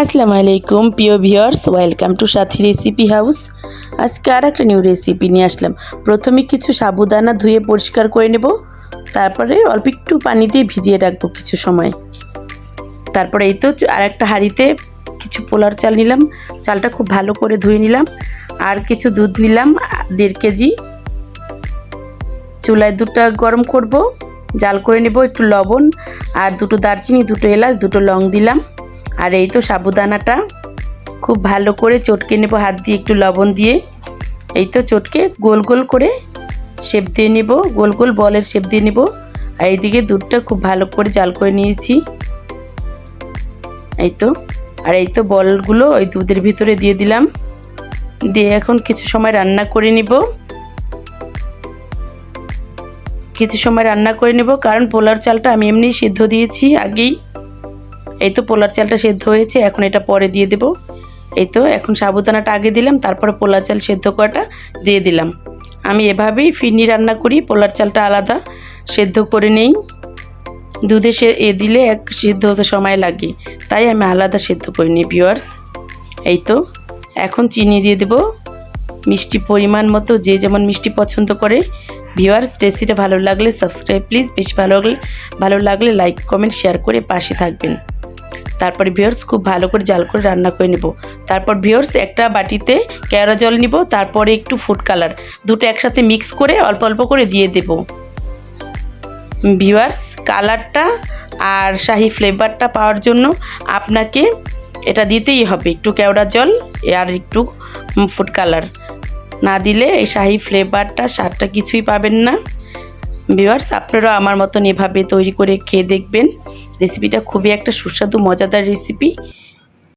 আসসালামু আলাইকুম প্রিয় viewers, welcome to Sathi recipe house. আজকে আর একটা নিউ রেসিপি নিয়ে আসলাম। প্রথমে কিছু সাবুদানা ধুয়ে পরিষ্কার করে নেব, তারপরে অল্প একটু পানি দিয়ে ভিজিয়ে রাখবো কিছু সময়। তারপরে এই তো আর একটা হাঁড়িতে কিছু পোলার চাল নিলাম, চালটা খুব ভালো করে ধুয়ে নিলাম। আর কিছু দুধ নিলাম 1.5 কেজি। চুলায় দুধটা গরম করব, জাল করে নেব। একটু লবণ আর দুটো দারচিনি, দুটো এলাচ, দুটো লং দিলাম। আর এই তো সাবুদানাটা খুব ভালো করে চটকে নেব হাত দিয়ে, একটু লবণ দিয়ে। এই তো চটকে গোল গোল করে শেপ দিয়ে নেব, গোল গোল বলের শেপ দিয়ে নেব। আর এইদিকে দুধটা খুব ভালো করে জাল করে নিয়েছি। এই তো আর এই তো বলগুলো ওই দুধের ভিতরে দিয়ে দিলাম, দিয়ে এখন কিছু সময় রান্না করে নিব। কারণ পোলার চালটা আমি এমনি সিদ্ধ দিয়েছি আগেই। এই তো পোলার চালটা সেদ্ধ হয়েছে, এখন এটা পরে দিয়ে দেব। এই তো এখন সাবুদানাটা আগে দিলাম, তারপরে পোলার চাল সেদ্ধ করাটা দিয়ে দিলাম। আমি এভাবেই ফিরনি রান্না করি, পোলার চালটা আলাদা সেদ্ধ করে নেই। দুধে দিলে এক সিদ্ধ হতে সময় লাগে, তাই আমি আলাদা সেদ্ধ করে নিই ভিউয়ার্স। এই তো এখন চিনি দিয়ে দেব মিষ্টি পরিমাণ মতো, যে যেমন মিষ্টি পছন্দ করে। ভিউয়ার্স, রেসিপিটা ভালো লাগলে সাবস্ক্রাইব প্লিজ, বেশি ভালো লাগলে লাইক কমেন্ট শেয়ার করে পাশে থাকবেন। তারপরে ভিউয়ার্স খুব ভালো করে জাল করে রান্না করে নেব। তারপর ভিউয়ার্স একটা বাটিতে কেওড়া জল নিব, তারপরে একটু ফুড কালার, দুটো একসাথে মিক্স করে অল্প অল্প করে দিয়ে দেব। ভিউয়ার্স, কালারটা আর শাহি ফ্লেভারটা পাওয়ার জন্য আপনাকে এটা দিতেই হবে, একটু কেওড়া জল আর একটু ফুড কালার। না দিলে এই শাহি ফ্লেভারটা স্বাদটা কিছুই পাবেন না। ভিউয়ার্স, আপনারা আমার মতন এভাবে তৈরি করে খেয়ে দেখবেন। রেসিপিটা খুবই একটা সুস্বাদু মজাদার রেসিপি।